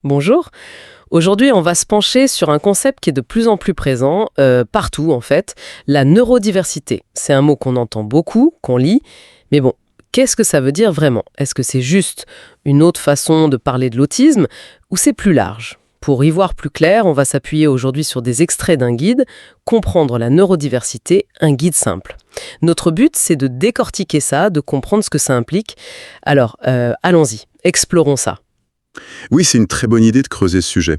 Bonjour. Aujourd'hui, on va se pencher sur un concept qui est de plus en plus présent, partout en fait, la neurodiversité. C'est un mot qu'on entend beaucoup, qu'on lit, mais bon, qu'est-ce que ça veut dire vraiment? Est-ce que c'est juste une autre façon de parler de l'autisme ou c'est plus large? Pour y voir plus clair, on va s'appuyer aujourd'hui sur des extraits d'un guide, Comprendre la neurodiversité, un guide simple. Notre but, c'est de décortiquer ça, de comprendre ce que ça implique. Alors, allons-y, explorons ça. Oui, c'est une très bonne idée de creuser ce sujet.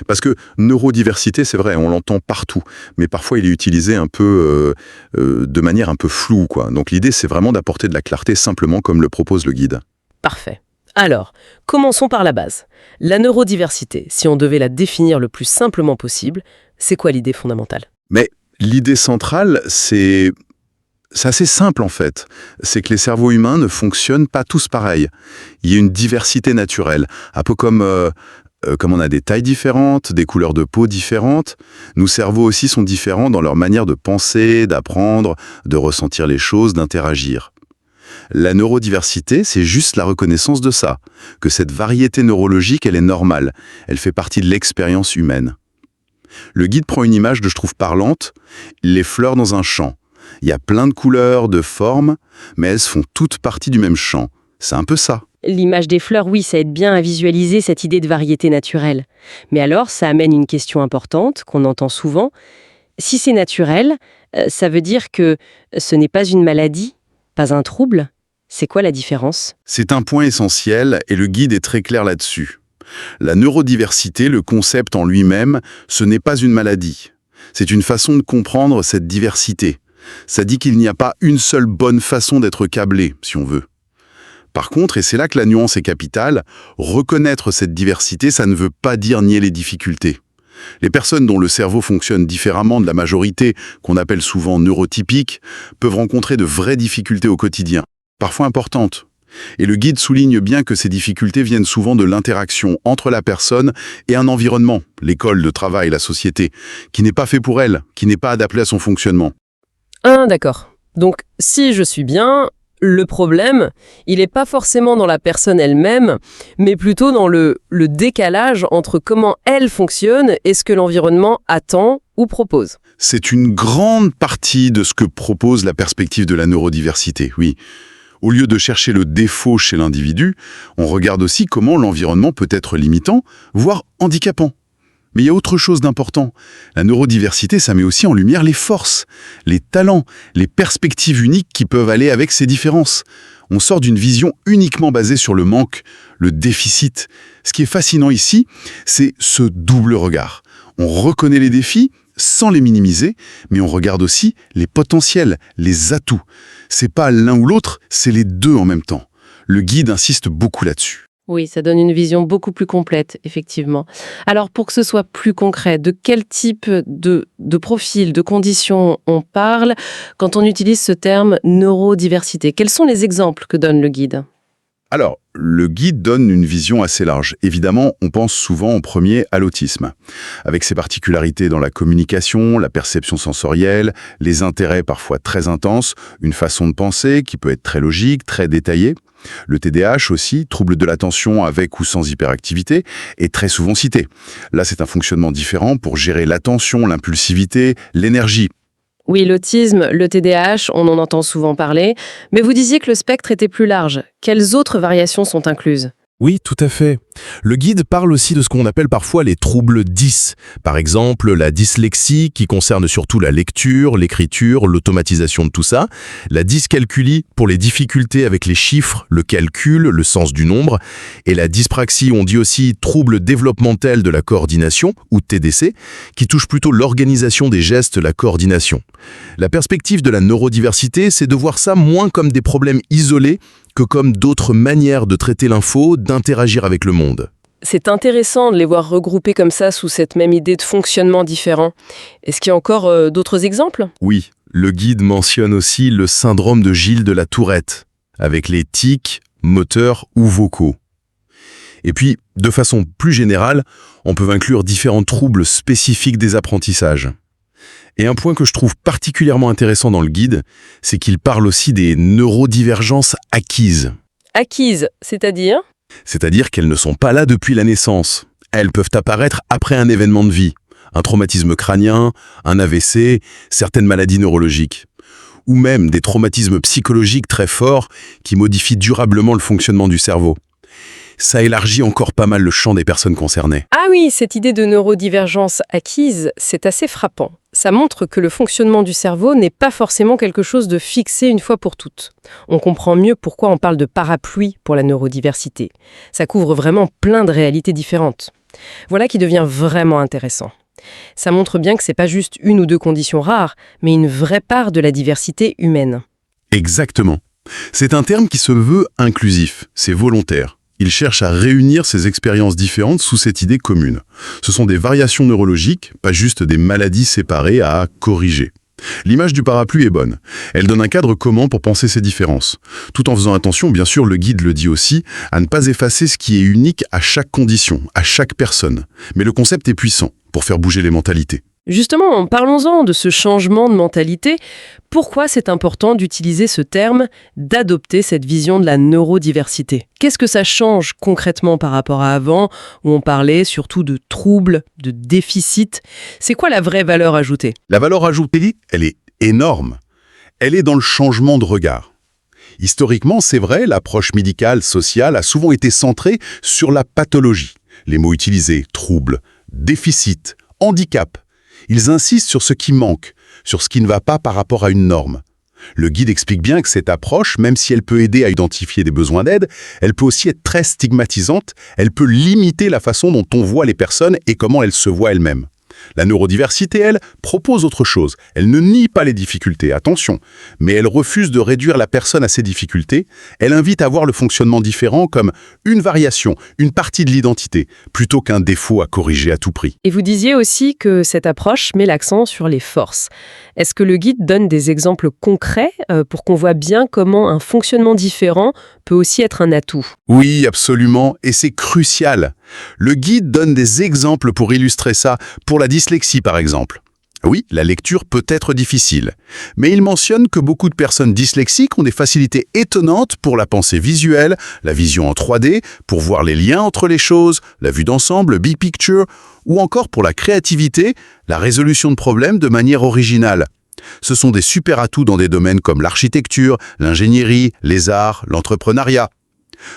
Parce que neurodiversité, c'est vrai, on l'entend partout, mais parfois il est utilisé un peu de manière un peu floue, quoi. Donc l'idée, c'est vraiment d'apporter de la clarté simplement comme le propose le guide. Parfait. Alors, commençons par la base. La neurodiversité, si on devait la définir le plus simplement possible, c'est quoi l'idée fondamentale? Mais l'idée centrale, c'est assez simple en fait. C'est que les cerveaux humains ne fonctionnent pas tous pareil. Il y a une diversité naturelle, un peu comme on a des tailles différentes, des couleurs de peau différentes, nos cerveaux aussi sont différents dans leur manière de penser, d'apprendre, de ressentir les choses, d'interagir. La neurodiversité, c'est juste la reconnaissance de ça, que cette variété neurologique, elle est normale, elle fait partie de l'expérience humaine. Le guide prend une image que je trouve parlante, les fleurs dans un champ. Il y a plein de couleurs, de formes, mais elles font toutes partie du même champ. C'est un peu ça. L'image des fleurs, oui, ça aide bien à visualiser cette idée de variété naturelle. Mais alors, ça amène une question importante qu'on entend souvent. Si c'est naturel, ça veut dire que ce n'est pas une maladie, pas un trouble? C'est quoi la différence? C'est un point essentiel et le guide est très clair là-dessus. La neurodiversité, le concept en lui-même, ce n'est pas une maladie. C'est une façon de comprendre cette diversité. Ça dit qu'il n'y a pas une seule bonne façon d'être câblé, si on veut. Par contre, et c'est là que la nuance est capitale, reconnaître cette diversité, ça ne veut pas dire nier les difficultés. Les personnes dont le cerveau fonctionne différemment de la majorité, qu'on appelle souvent neurotypiques, peuvent rencontrer de vraies difficultés au quotidien, parfois importantes. Et le guide souligne bien que ces difficultés viennent souvent de l'interaction entre la personne et un environnement, l'école, le travail, la société, qui n'est pas fait pour elle, qui n'est pas adapté à son fonctionnement. Ah, d'accord. Donc, si je suis bien, le problème, il n'est pas forcément dans la personne elle-même, mais plutôt dans le décalage entre comment elle fonctionne et ce que l'environnement attend ou propose. C'est une grande partie de ce que propose la perspective de la neurodiversité, oui. Au lieu de chercher le défaut chez l'individu, on regarde aussi comment l'environnement peut être limitant, voire handicapant. Mais il y a autre chose d'important. La neurodiversité, ça met aussi en lumière les forces, les talents, les perspectives uniques qui peuvent aller avec ces différences. On sort d'une vision uniquement basée sur le manque, le déficit. Ce qui est fascinant ici, c'est ce double regard. On reconnaît les défis sans les minimiser, mais on regarde aussi les potentiels, les atouts. C'est pas l'un ou l'autre, c'est les deux en même temps. Le guide insiste beaucoup là-dessus. Oui, ça donne une vision beaucoup plus complète, effectivement. Alors, pour que ce soit plus concret, de quel type de profil, de conditions on parle quand on utilise ce terme neurodiversité? Quels sont les exemples que donne le guide? Alors, le guide donne une vision assez large. Évidemment, on pense souvent en premier à l'autisme, avec ses particularités dans la communication, la perception sensorielle, les intérêts parfois très intenses, une façon de penser qui peut être très logique, très détaillée. Le TDAH aussi, trouble de l'attention avec ou sans hyperactivité, est très souvent cité. Là, c'est un fonctionnement différent pour gérer l'attention, l'impulsivité, l'énergie. Oui, l'autisme, le TDAH, on en entend souvent parler, mais vous disiez que le spectre était plus large. Quelles autres variations sont incluses? Oui, tout à fait. Le guide parle aussi de ce qu'on appelle parfois les troubles 10. Par exemple, la dyslexie qui concerne surtout la lecture, l'écriture, l'automatisation de tout ça. La dyscalculie pour les difficultés avec les chiffres, le calcul, le sens du nombre. Et la dyspraxie, on dit aussi trouble développemental de la coordination, ou TDC, qui touche plutôt l'organisation des gestes, la coordination. La perspective de la neurodiversité, c'est de voir ça moins comme des problèmes isolés que comme d'autres manières de traiter l'info, d'interagir avec le monde. C'est intéressant de les voir regroupés comme ça sous cette même idée de fonctionnement différent. Est-ce qu'il y a encore d'autres exemples? Oui, le guide mentionne aussi le syndrome de Gilles de la Tourette, avec les tics, moteurs ou vocaux. Et puis, de façon plus générale, on peut inclure différents troubles spécifiques des apprentissages. Et un point que je trouve particulièrement intéressant dans le guide, c'est qu'il parle aussi des neurodivergences acquises. Acquises, c'est-à-dire? C'est-à-dire qu'elles ne sont pas là depuis la naissance. elles peuvent apparaître après un événement de vie, un traumatisme crânien, un AVC, certaines maladies neurologiques, ou même des traumatismes psychologiques très forts qui modifient durablement le fonctionnement du cerveau. Ça élargit encore pas mal le champ des personnes concernées. Ah oui, cette idée de neurodivergence acquise, c'est assez frappant. Ça montre que le fonctionnement du cerveau n'est pas forcément quelque chose de fixé une fois pour toutes. On comprend mieux pourquoi on parle de parapluie pour la neurodiversité. Ça couvre vraiment plein de réalités différentes. Voilà qui devient vraiment intéressant. Ça montre bien que c'est pas juste une ou deux conditions rares, mais une vraie part de la diversité humaine. Exactement. C'est un terme qui se veut inclusif, c'est volontaire. Il cherche à réunir ces expériences différentes sous cette idée commune. Ce sont des variations neurologiques, pas juste des maladies séparées à corriger. L'image du parapluie est bonne. Elle donne un cadre commun pour penser ces différences. Tout en faisant attention, bien sûr, le guide le dit aussi, à ne pas effacer ce qui est unique à chaque condition, à chaque personne. Mais le concept est puissant pour faire bouger les mentalités. Justement, parlons-en de ce changement de mentalité. Pourquoi c'est important d'utiliser ce terme, d'adopter cette vision de la neurodiversité? Qu'est-ce que ça change concrètement par rapport à avant, où on parlait surtout de troubles, de déficits? C'est quoi la vraie valeur ajoutée? La valeur ajoutée, elle est énorme. Elle est dans le changement de regard. Historiquement, c'est vrai, l'approche médicale, sociale a souvent été centrée sur la pathologie. Les mots utilisés, troubles, déficit, handicap. Ils insistent sur ce qui manque, sur ce qui ne va pas par rapport à une norme. Le guide explique bien que cette approche, même si elle peut aider à identifier des besoins d'aide, elle peut aussi être très stigmatisante, elle peut limiter la façon dont on voit les personnes et comment elles se voient elles-mêmes. La neurodiversité, elle, propose autre chose. Elle ne nie pas les difficultés, attention, mais elle refuse de réduire la personne à ses difficultés. Elle invite à voir le fonctionnement différent comme une variation, une partie de l'identité, plutôt qu'un défaut à corriger à tout prix. Et vous disiez aussi que cette approche met l'accent sur les forces. Est-ce que le guide donne des exemples concrets pour qu'on voit bien comment un fonctionnement différent peut aussi être un atout? Oui, absolument, et c'est crucial. Le guide donne des exemples pour illustrer ça, pour la dyslexie par exemple. Oui, la lecture peut être difficile, mais il mentionne que beaucoup de personnes dyslexiques ont des facilités étonnantes pour la pensée visuelle, la vision en 3D, pour voir les liens entre les choses, la vue d'ensemble, big picture, ou encore pour la créativité, la résolution de problèmes de manière originale. Ce sont des super atouts dans des domaines comme l'architecture, l'ingénierie, les arts, l'entrepreneuriat.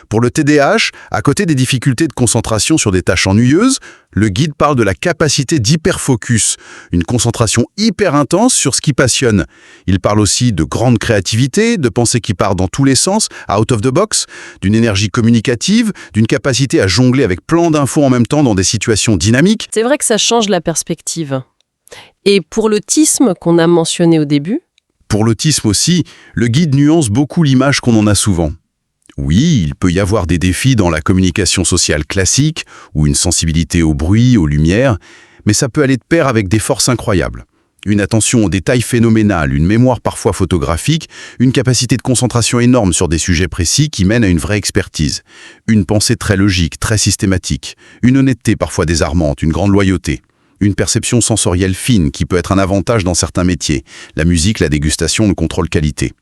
Pour le TDAH, à côté des difficultés de concentration sur des tâches ennuyeuses, le guide parle de la capacité d'hyperfocus, une concentration hyper intense sur ce qui passionne. Il parle aussi de grande créativité, de pensée qui part dans tous les sens, out of the box, d'une énergie communicative, d'une capacité à jongler avec plein d'infos en même temps dans des situations dynamiques. C'est vrai que ça change la perspective. Et pour l'autisme qu'on a mentionné au début? Pour l'autisme aussi, le guide nuance beaucoup l'image qu'on en a souvent. Oui, il peut y avoir des défis dans la communication sociale classique, ou une sensibilité au bruit, aux lumières, mais ça peut aller de pair avec des forces incroyables. Une attention aux détails phénoménale, une mémoire parfois photographique, une capacité de concentration énorme sur des sujets précis qui mènent à une vraie expertise. Une pensée très logique, très systématique, une honnêteté parfois désarmante, une grande loyauté. Une perception sensorielle fine qui peut être un avantage dans certains métiers, la musique, la dégustation, le contrôle qualité.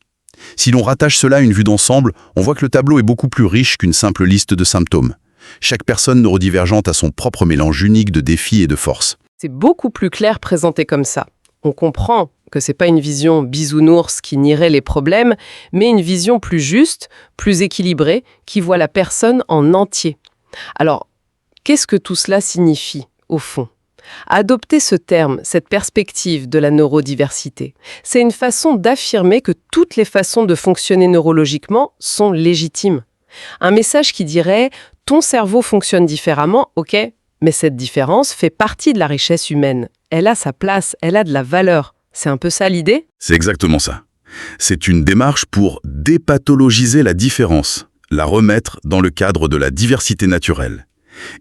Si l'on rattache cela à une vue d'ensemble, on voit que le tableau est beaucoup plus riche qu'une simple liste de symptômes. Chaque personne neurodivergente a son propre mélange unique de défis et de forces. C'est beaucoup plus clair présenté comme ça. On comprend que c'est pas une vision bisounours qui nierait les problèmes, mais une vision plus juste, plus équilibrée, qui voit la personne en entier. Alors, qu'est-ce que tout cela signifie, au fond ? Adopter ce terme, cette perspective de la neurodiversité, c'est une façon d'affirmer que toutes les façons de fonctionner neurologiquement sont légitimes. Un message qui dirait « ton cerveau fonctionne différemment, ok, mais cette différence fait partie de la richesse humaine. Elle a sa place, elle a de la valeur. » C'est un peu ça l'idée ? C'est exactement ça. C'est une démarche pour dépathologiser la différence, la remettre dans le cadre de la diversité naturelle.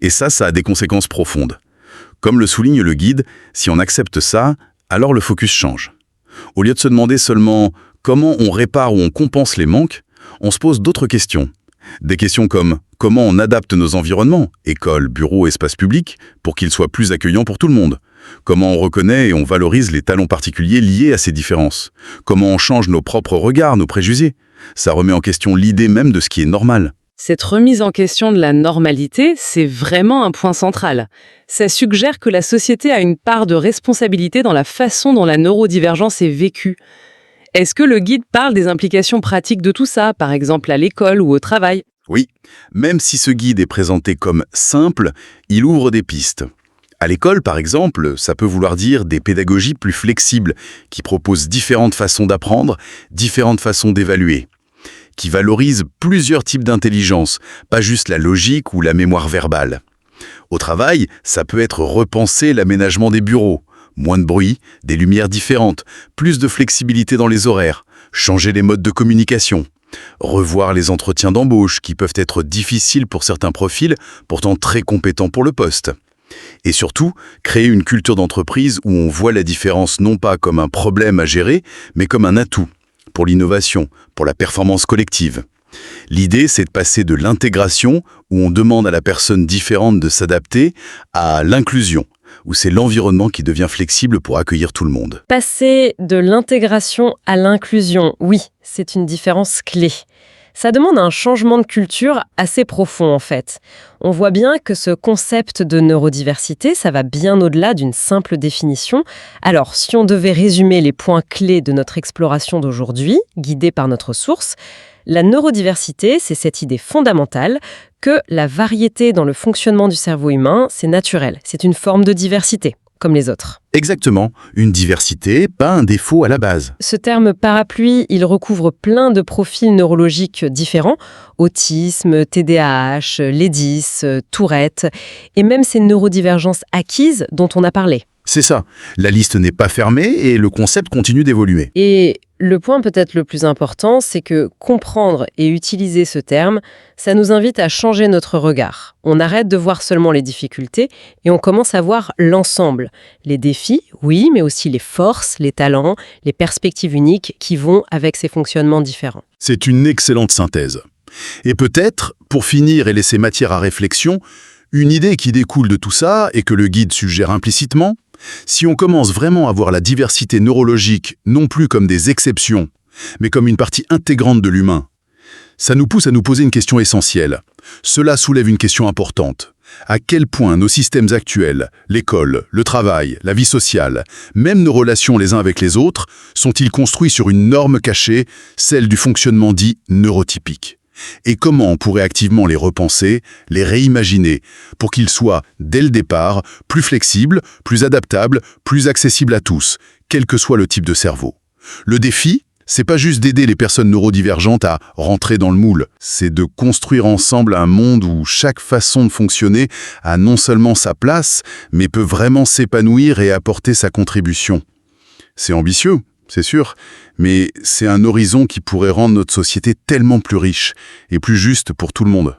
Et ça a des conséquences profondes. Comme le souligne le guide, si on accepte ça, alors le focus change. Au lieu de se demander seulement comment on répare ou on compense les manques, on se pose d'autres questions. Des questions comme comment on adapte nos environnements, écoles, bureaux, espaces publics, pour qu'ils soient plus accueillants pour tout le monde. Comment on reconnaît et on valorise les talents particuliers liés à ces différences. Comment on change nos propres regards, nos préjugés. Ça remet en question l'idée même de ce qui est normal. Cette remise en question de la normalité, c'est vraiment un point central. Ça suggère que la société a une part de responsabilité dans la façon dont la neurodivergence est vécue. Est-ce que le guide parle des implications pratiques de tout ça, par exemple à l'école ou au travail? Oui, même si ce guide est présenté comme simple, il ouvre des pistes. À l'école, par exemple, ça peut vouloir dire des pédagogies plus flexibles, qui proposent différentes façons d'apprendre, différentes façons d'évaluer, qui valorisent plusieurs types d'intelligence, pas juste la logique ou la mémoire verbale. Au travail, ça peut être repenser l'aménagement des bureaux, moins de bruit, des lumières différentes, plus de flexibilité dans les horaires, changer les modes de communication, revoir les entretiens d'embauche qui peuvent être difficiles pour certains profils, pourtant très compétents pour le poste. Et surtout, créer une culture d'entreprise où on voit la différence non pas comme un problème à gérer, mais comme un atout pour l'innovation, pour la performance collective. L'idée, c'est de passer de l'intégration, où on demande à la personne différente de s'adapter, à l'inclusion, où c'est l'environnement qui devient flexible pour accueillir tout le monde. Passer de l'intégration à l'inclusion, oui, c'est une différence clé. Ça demande un changement de culture assez profond en fait. On voit bien que ce concept de neurodiversité, ça va bien au-delà d'une simple définition. Alors, si on devait résumer les points clés de notre exploration d'aujourd'hui, guidée par notre source, la neurodiversité, c'est cette idée fondamentale que la variété dans le fonctionnement du cerveau humain, c'est naturel, c'est une forme de diversité, comme les autres. Exactement, une diversité, pas un défaut à la base. Ce terme parapluie, il recouvre plein de profils neurologiques différents, autisme, TDAH, l'EDIS, Tourette, et même ces neurodivergences acquises dont on a parlé. C'est ça, la liste n'est pas fermée et le concept continue d'évoluer. Et le point peut-être le plus important, c'est que comprendre et utiliser ce terme, ça nous invite à changer notre regard. On arrête de voir seulement les difficultés et on commence à voir l'ensemble. Les défis, oui, mais aussi les forces, les talents, les perspectives uniques qui vont avec ces fonctionnements différents. C'est une excellente synthèse. Et peut-être, pour finir et laisser matière à réflexion, une idée qui découle de tout ça et que le guide suggère implicitement, si on commence vraiment à voir la diversité neurologique non plus comme des exceptions, mais comme une partie intégrante de l'humain, ça nous pousse à nous poser une question essentielle. Cela soulève une question importante. À quel point nos systèmes actuels, l'école, le travail, la vie sociale, même nos relations les uns avec les autres, sont-ils construits sur une norme cachée, celle du fonctionnement dit neurotypique ? Et comment on pourrait activement les repenser, les réimaginer, pour qu'ils soient, dès le départ, plus flexibles, plus adaptables, plus accessibles à tous, quel que soit le type de cerveau. Le défi, c'est pas juste d'aider les personnes neurodivergentes à rentrer dans le moule, c'est de construire ensemble un monde où chaque façon de fonctionner a non seulement sa place, mais peut vraiment s'épanouir et apporter sa contribution. C'est ambitieux, c'est sûr, mais c'est un horizon qui pourrait rendre notre société tellement plus riche et plus juste pour tout le monde.